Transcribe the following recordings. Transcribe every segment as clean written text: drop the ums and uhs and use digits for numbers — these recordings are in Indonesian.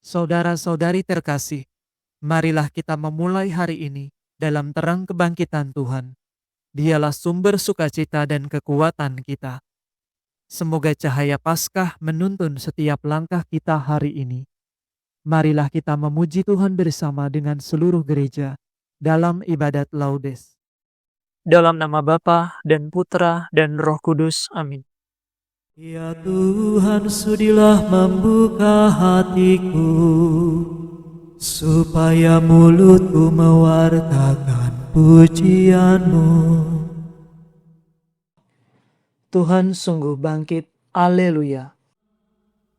Saudara-saudari terkasih, marilah kita memulai hari ini dalam terang kebangkitan Tuhan. Dialah sumber sukacita dan kekuatan kita. Semoga cahaya Paskah menuntun setiap langkah kita hari ini. Marilah kita memuji Tuhan bersama dengan seluruh gereja dalam ibadat Laudes. Dalam nama Bapa dan Putra dan Roh Kudus. Amin. Ya Tuhan, sudilah membuka hatiku, supaya mulutku mewartakan pujian-Mu. Tuhan sungguh bangkit. Haleluya.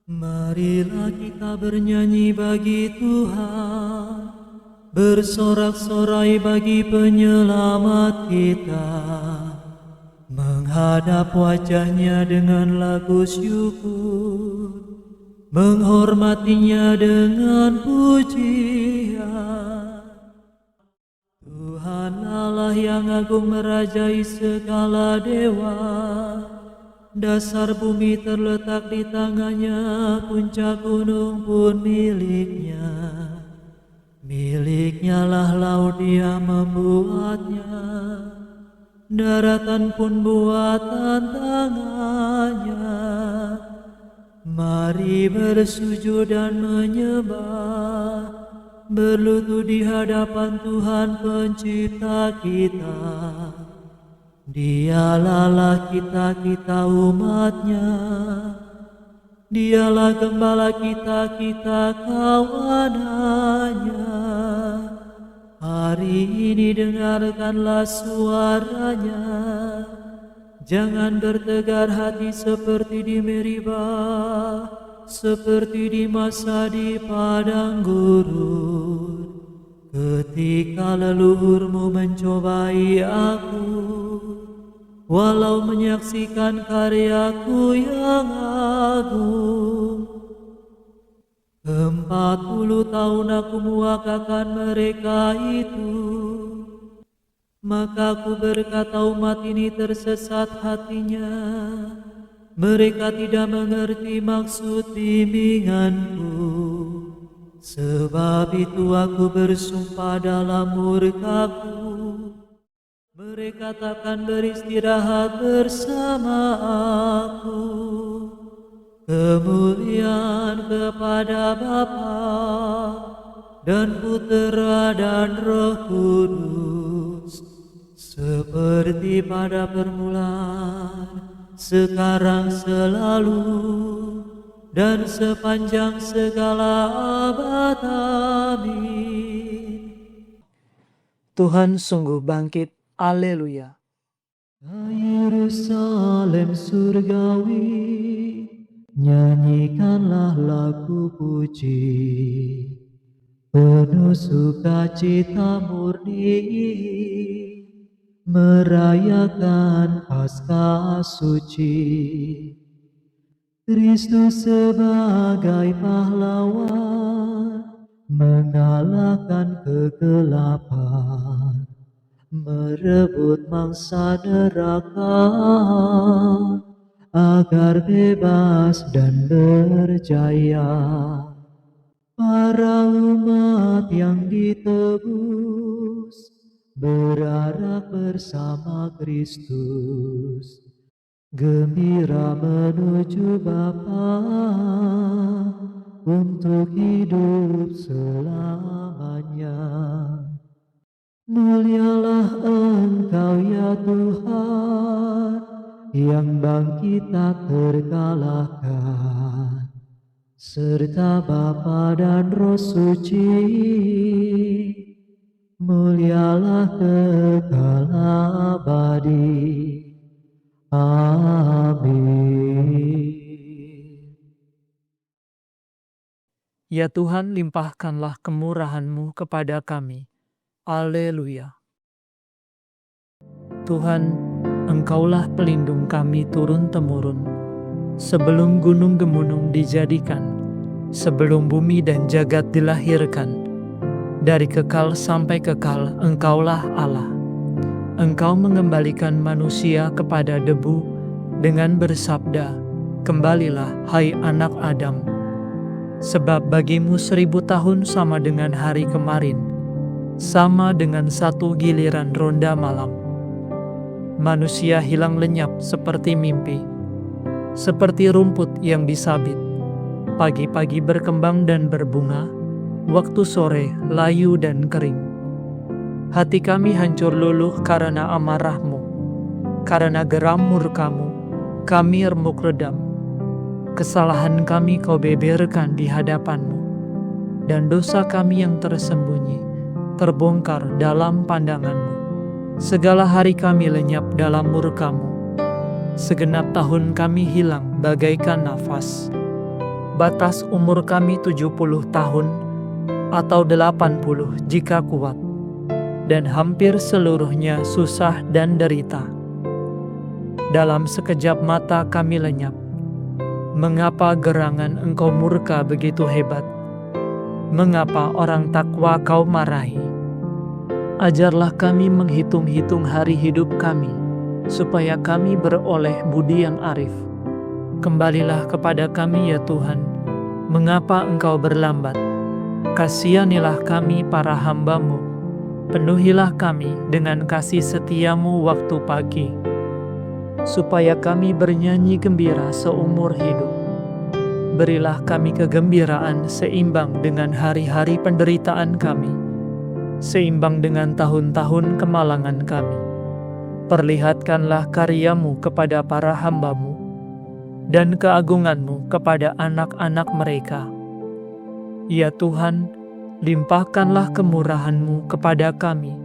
Marilah kita bernyanyi bagi Tuhan, bersorak-sorai bagi penyelamat kita, menghadap wajahnya dengan lagu syukur, menghormatinya dengan pujian. Tuhan Allah yang agung merajai segala dewa, dasar bumi terletak di tangannya, puncak gunung pun miliknya. Miliknya lah laut, Dia membuatnya, daratan pun buatan tangannya. Mari bersujud dan menyembah, berlutut di hadapan Tuhan pencipta kita. Dialah Allah kita umatnya, Dialah gembala kita kawanannya. Hari ini dengarkanlah suaranya, jangan bertegar hati seperti di Meribah, seperti di masa di padang gurun, ketika leluhurmu mencobai aku, walau menyaksikan karyaku yang agung. 40 tahun aku muakakan mereka itu, maka aku berkata umat ini tersesat hatinya, mereka tidak mengerti maksud bimbinganku. Sebab itu aku bersumpah dalam murkaku, mereka takkan beristirahat bersama aku. Kemuliaan kepada Bapa dan Putera dan Roh Kudus, seperti pada permulaan, sekarang, selalu, dan sepanjang segala abad. Amin. Tuhan sungguh bangkit. Haleluya. Yerusalem surgawi, nyanyikanlah lagu puji, penuh sukacita murni, merayakan Paskah suci. Kristus sebagai pahlawan, mengalahkan kegelapan, merebut mangsa neraka, agar bebas dan berjaya. Para umat yang ditebus, berharap bersama Kristus, gembira menuju Bapa, untuk hidup selamanya. Mulialah Engkau ya Tuhan, yang bangkit tak terkalahkan, serta Bapa dan Roh Suci. Mulialah kekal abadi. Amin. Ya Tuhan, limpahkanlah kemurahan-Mu kepada kami. Haleluya. Tuhan, Engkaulah pelindung kami turun-temurun. Sebelum gunung gemunung dijadikan, sebelum bumi dan jagat dilahirkan, dari kekal sampai kekal Engkaulah Allah. Engkau mengembalikan manusia kepada debu dengan bersabda, "Kembalilah, hai anak Adam." Sebab bagimu 1000 tahun sama dengan hari kemarin, sama dengan satu giliran ronda malam. Manusia hilang lenyap seperti mimpi, seperti rumput yang disabit. Pagi-pagi berkembang dan berbunga, waktu sore layu dan kering. Hati kami hancur luluh karena amarah-Mu, karena geram murka-Mu, kami remuk redam. Kesalahan kami Kau beberkan di hadapan-Mu, dan dosa kami yang tersembunyi terbongkar dalam pandangan-Mu. Segala hari kami lenyap dalam murka-Mu, segenap tahun kami hilang bagaikan nafas. Batas umur kami 70 tahun, atau 80 jika kuat, dan hampir seluruhnya susah dan derita. Dalam sekejap mata kami lenyap. Mengapa gerangan Engkau murka begitu hebat? Mengapa orang takwa Kau marahi? Ajarlah kami menghitung-hitung hari hidup kami, supaya kami beroleh budi yang arif. Kembalilah kepada kami ya Tuhan. Mengapa Engkau berlambat? Kasihanilah kami para hamba-Mu. Penuhilah kami dengan kasih setia-Mu waktu pagi, supaya kami bernyanyi gembira seumur hidup. Berilah kami kegembiraan seimbang dengan hari-hari penderitaan kami, seimbang dengan tahun-tahun kemalangan kami. Perlihatkanlah karya-Mu kepada para hamba-Mu, dan keagungan-Mu kepada anak-anak mereka. Ya Tuhan, limpahkanlah kemurahan-Mu kepada kami,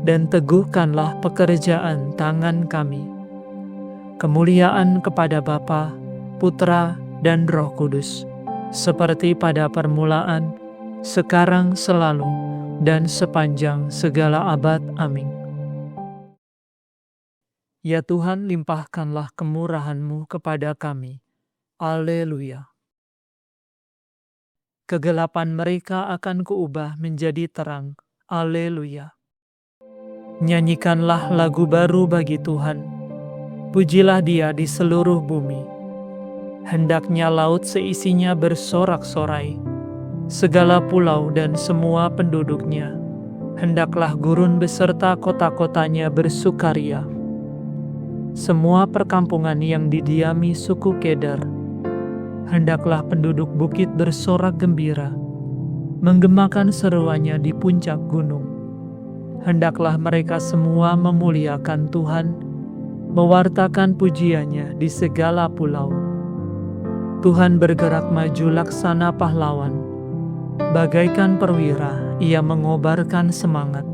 dan teguhkanlah pekerjaan tangan kami. Kemuliaan kepada Bapa, Putra, dan Roh Kudus, seperti pada permulaan, sekarang, selalu, dan sepanjang segala abad. Amin. Ya Tuhan, limpahkanlah kemurahan-Mu kepada kami. Alleluia. Kegelapan mereka akan Kuubah menjadi terang. Alleluia. Nyanyikanlah lagu baru bagi Tuhan. Pujilah Dia di seluruh bumi. Hendaknya laut seisinya bersorak-sorai, segala pulau dan semua penduduknya. Hendaklah gurun beserta kota-kotanya bersukaria. Semua perkampungan yang didiami suku Kedar. Hendaklah penduduk bukit bersorak gembira, menggemakan seruannya di puncak gunung. Hendaklah mereka semua memuliakan Tuhan, mewartakan pujiannya di segala pulau. Tuhan bergerak maju laksana pahlawan, bagaikan perwira Ia mengobarkan semangat.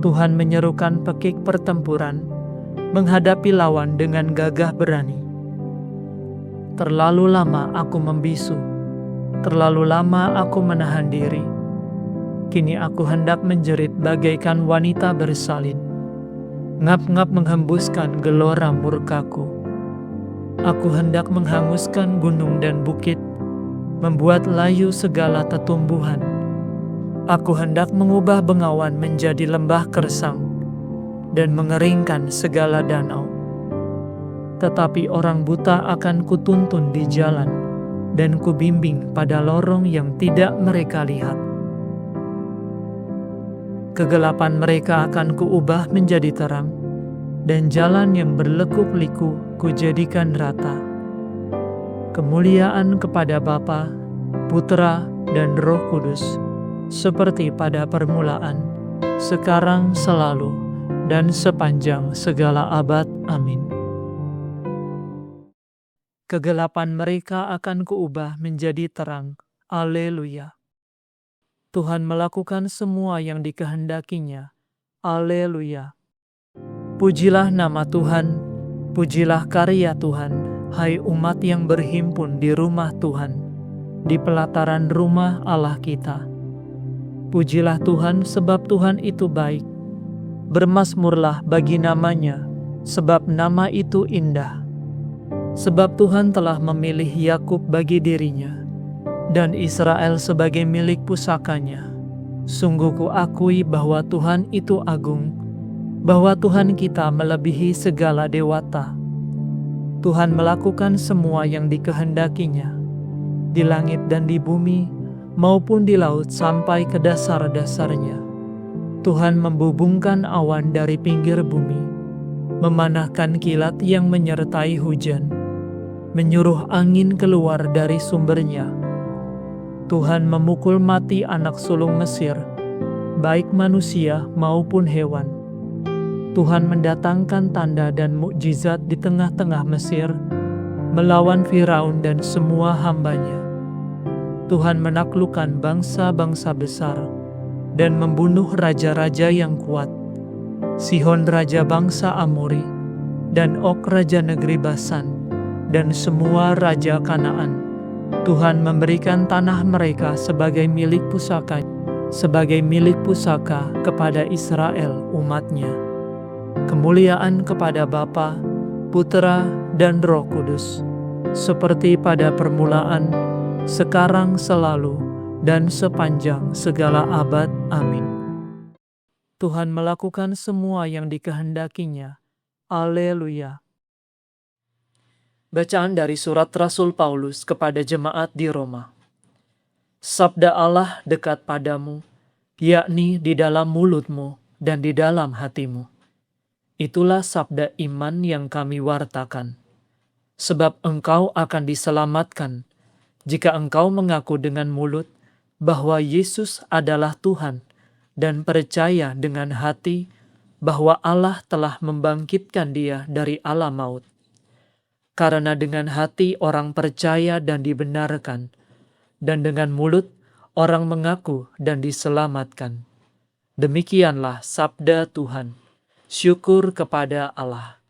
Tuhan menyerukan pekik pertempuran, menghadapi lawan dengan gagah berani. Terlalu lama aku membisu, terlalu lama aku menahan diri. Kini aku hendak menjerit bagaikan wanita bersalin. Ngap-ngap menghembuskan gelora murkaku. Aku hendak menghanguskan gunung dan bukit, membuat layu segala tetumbuhan. Aku hendak mengubah bengawan menjadi lembah kersang, dan mengeringkan segala danau. Tetapi orang buta akan kutuntun di jalan, dan kubimbing pada lorong yang tidak mereka lihat. Kegelapan mereka akan kuubah menjadi terang, dan jalan yang berlekuk-liku kujadikan rata. Kemuliaan kepada Bapa, Putra, dan Roh Kudus, seperti pada permulaan, sekarang, selalu, dan sepanjang segala abad. Amin. Kegelapan mereka akan kuubah menjadi terang. Alleluia. Tuhan melakukan semua yang dikehendakinya. Alleluia. Pujilah nama Tuhan, pujilah karya Tuhan, hai umat yang berhimpun di rumah Tuhan, di pelataran rumah Allah kita. Pujilah Tuhan sebab Tuhan itu baik. Bermazmurlah bagi namanya, sebab nama itu indah. Sebab Tuhan telah memilih Yakub bagi dirinya, dan Israel sebagai milik pusakanya. Sungguh kuakui bahwa Tuhan itu agung, bahwa Tuhan kita melebihi segala dewata. Tuhan melakukan semua yang dikehendakinya. di langit dan di bumi, maupun di laut sampai ke dasar-dasarnya. Tuhan membubungkan awan dari pinggir bumi, memanahkan kilat yang menyertai hujan, menyuruh angin keluar dari sumbernya. Tuhan memukul mati anak sulung Mesir, baik manusia maupun hewan. Tuhan mendatangkan tanda dan mukjizat di tengah-tengah Mesir, melawan Firaun dan semua hambanya. Tuhan menaklukkan bangsa-bangsa besar dan membunuh raja-raja yang kuat, Sihon raja bangsa Amori, dan Og raja negeri Basan, dan semua raja Kanaan. Tuhan memberikan tanah mereka sebagai milik pusaka kepada Israel umatnya. Kemuliaan kepada Bapa, Putera, dan Roh Kudus, seperti pada permulaan, sekarang, selalu, dan sepanjang segala abad. Amin. Tuhan melakukan semua yang dikehendakinya. Haleluya. Bacaan dari surat Rasul Paulus kepada jemaat di Roma. Sabda Allah dekat padamu, yakni di dalam mulutmu dan di dalam hatimu. Itulah sabda iman yang kami wartakan. Sebab engkau akan diselamatkan jika engkau mengaku dengan mulut bahwa Yesus adalah Tuhan dan percaya dengan hati bahwa Allah telah membangkitkan Dia dari alam maut. Karena dengan hati orang percaya dan dibenarkan, dan dengan mulut orang mengaku dan diselamatkan. Demikianlah sabda Tuhan. Syukur kepada Allah.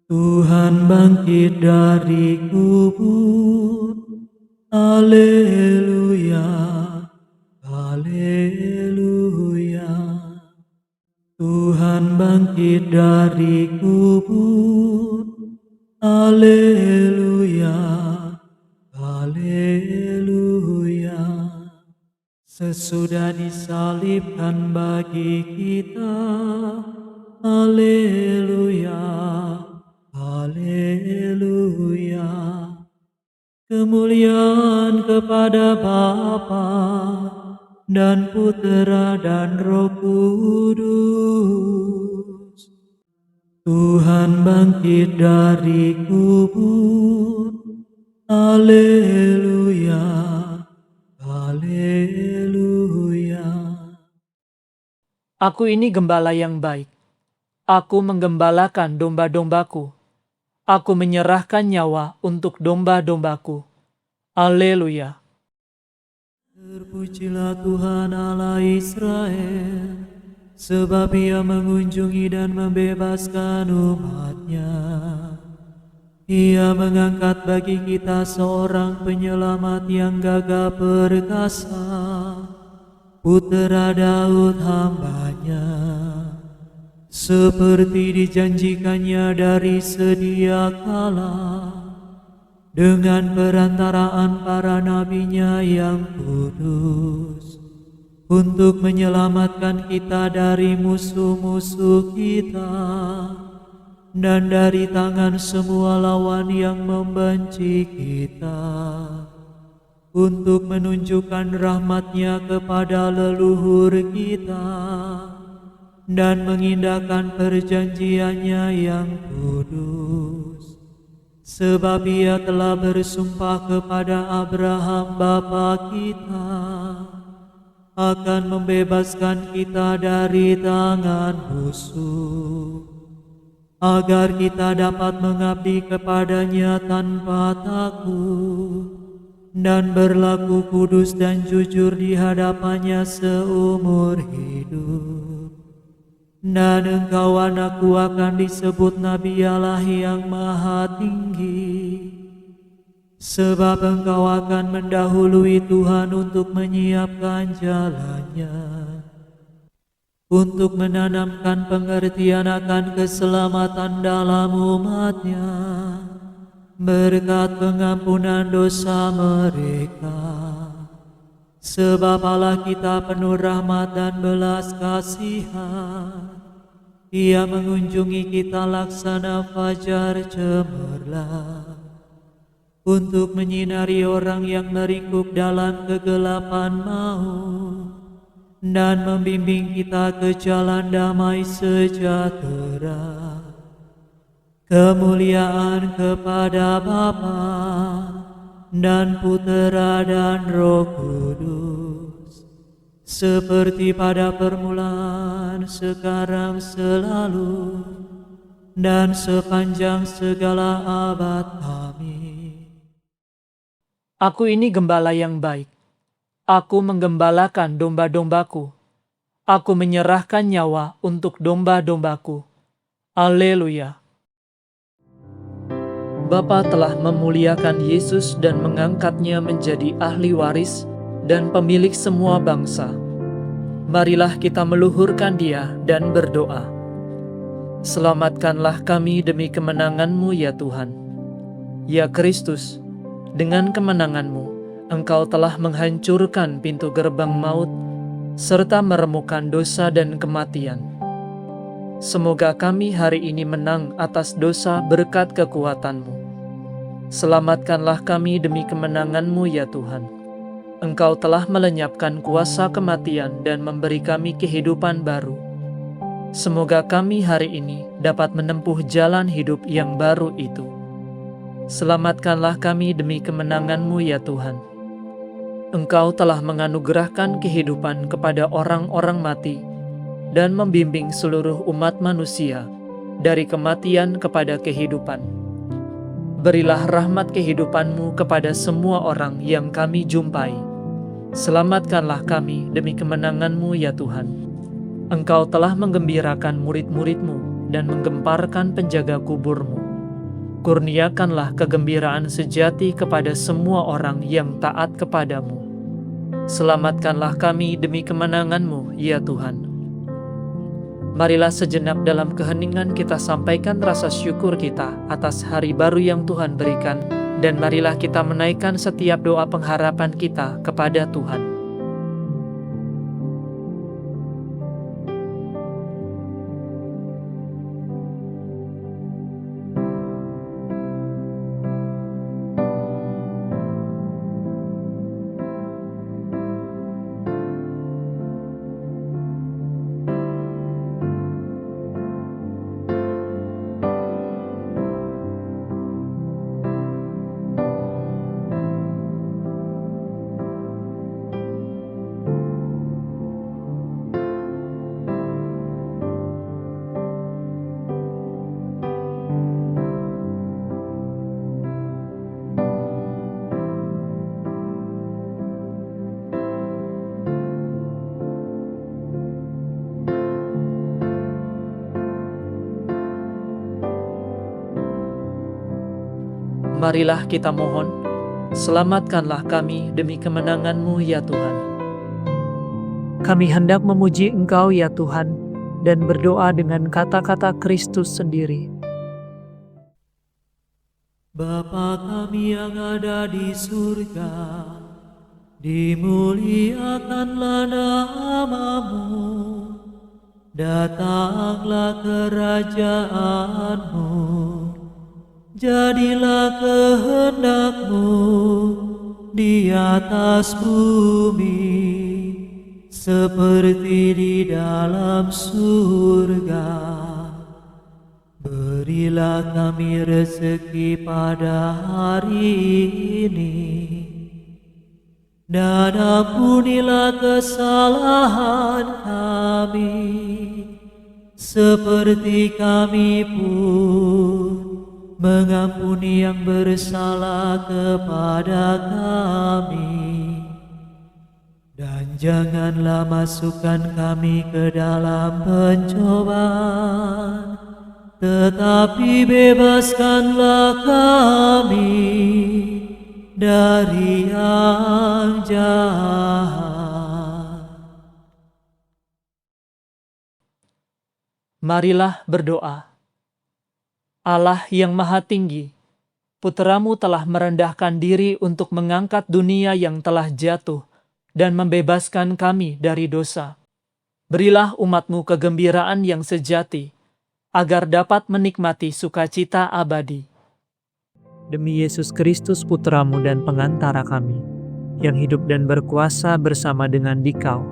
Tuhan bangkit dari kubur. Haleluya, haleluya. Tuhan bangkit dari kubur. Haleluya, haleluya. Sesudah disalibkan bagi kita. Haleluya, haleluya. Kemuliaan kepada Bapa dan Putera dan Roh Kudus. Tuhan bangkit dari kubur. Haleluya, haleluya. Aku ini gembala yang baik. Aku menggembalakan domba-dombaku. Aku menyerahkan nyawa untuk domba-dombaku. Haleluya. Terpujilah Tuhan Allah Israel, sebab Ia mengunjungi dan membebaskan umat-Nya. Ia mengangkat bagi kita seorang penyelamat yang gagah perkasa, Putera Daud hamba-Nya. Seperti dijanjikannya dari sedia kala, dengan perantaraan para nabi-Nya yang kudus, untuk menyelamatkan kita dari musuh-musuh kita, dan dari tangan semua lawan yang membenci kita, untuk menunjukkan rahmat-Nya kepada leluhur kita, dan mengindahkan perjanjian-Nya yang kudus. Sebab Ia telah bersumpah kepada Abraham bapa kita, akan membebaskan kita dari tangan musuh, agar kita dapat mengabdi kepada-Nya tanpa takut, dan berlaku kudus dan jujur di hadapan-Nya seumur hidup. Dan engkau anakku akan disebut Nabi Allah yang Maha Tinggi, sebab engkau akan mendahului Tuhan untuk menyiapkan jalan-Nya, untuk menanamkan pengertian akan keselamatan dalam umat-Nya, berkat pengampunan dosa mereka. Sebab Allah kita penuh rahmat dan belas kasihan. Ia mengunjungi kita laksana fajar cemerlang, untuk menyinari orang yang meringkuk dalam kegelapan maut, dan membimbing kita ke jalan damai sejahtera. Kemuliaan kepada Bapa dan Putera dan Roh Kudus, seperti pada permulaan, sekarang, selalu, dan sepanjang segala abad. Amin. Aku ini gembala yang baik. Aku menggembalakan domba-dombaku. Aku menyerahkan nyawa untuk domba-dombaku. Haleluya. Bapa telah memuliakan Yesus dan mengangkatnya menjadi ahli waris dan pemilik semua bangsa. Marilah kita meluhurkan Dia dan berdoa. Selamatkanlah kami demi kemenangan-Mu ya Tuhan. Ya Kristus, dengan kemenangan-Mu, Engkau telah menghancurkan pintu gerbang maut, serta meremukkan dosa dan kematian. Semoga kami hari ini menang atas dosa berkat kekuatan-Mu. Selamatkanlah kami demi kemenangan-Mu ya Tuhan. Engkau telah melenyapkan kuasa kematian dan memberi kami kehidupan baru. Semoga kami hari ini dapat menempuh jalan hidup yang baru itu. Selamatkanlah kami demi kemenangan-Mu ya Tuhan. Engkau telah menganugerahkan kehidupan kepada orang-orang mati dan membimbing seluruh umat manusia dari kematian kepada kehidupan. Berilah rahmat kehidupan-Mu kepada semua orang yang kami jumpai. Selamatkanlah kami demi kemenangan-Mu ya Tuhan. Engkau telah menggembirakan murid-murid-Mu dan menggemparkan penjaga kubur-Mu. Kurniakanlah kegembiraan sejati kepada semua orang yang taat kepada-Mu. Selamatkanlah kami demi kemenangan-Mu ya Tuhan. Marilah sejenak dalam keheningan kita sampaikan rasa syukur kita atas hari baru yang Tuhan berikan, dan marilah kita menaikkan setiap doa pengharapan kita kepada Tuhan. Marilah kita mohon, selamatkanlah kami demi kemenangan-Mu ya Tuhan. Kami hendak memuji Engkau ya Tuhan, dan berdoa dengan kata-kata Kristus sendiri. Bapa kami yang ada di surga, dimuliakanlah nama-Mu, datanglah kerajaan-Mu, jadilah kehendak-Mu di atas bumi, seperti di dalam surga. Berilah kami rezeki pada hari ini, dan ampunilah kesalahan kami, seperti kami pun mengampuni yang bersalah kepada kami. Dan janganlah masukkan kami ke dalam pencobaan, tetapi bebaskanlah kami dari yang jahat. Marilah berdoa. Allah yang Maha Tinggi, Putramu telah merendahkan diri untuk mengangkat dunia yang telah jatuh dan membebaskan kami dari dosa. Berilah umat-Mu kegembiraan yang sejati, agar dapat menikmati sukacita abadi. Demi Yesus Kristus Putramu dan pengantara kami, yang hidup dan berkuasa bersama dengan Dikau,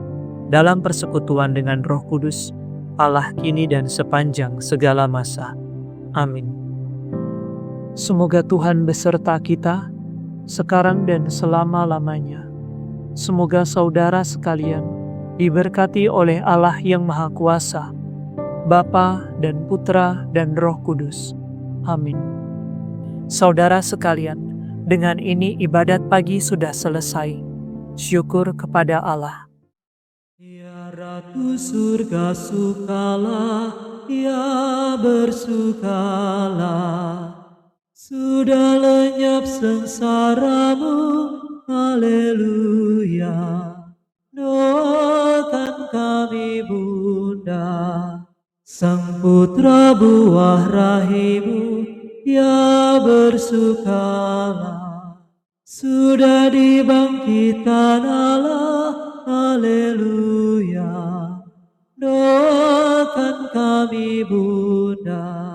dalam persekutuan dengan Roh Kudus, Allah kini dan sepanjang segala masa. Amin. Semoga Tuhan beserta kita, sekarang dan selama-lamanya. Semoga saudara sekalian diberkati oleh Allah yang Maha Kuasa, Bapa dan Putra dan Roh Kudus. Amin. Saudara sekalian, dengan ini ibadat pagi sudah selesai. Syukur kepada Allah. Ya Ratu surga sukalah, ya bersukalah. Sudah lenyap sengsaramu, haleluya. Doakan kami Bunda, Sang Putra buah rahimu, ya bersukalah. Sudah dibangkitkan Allah, haleluya. Doakan kami Bunda.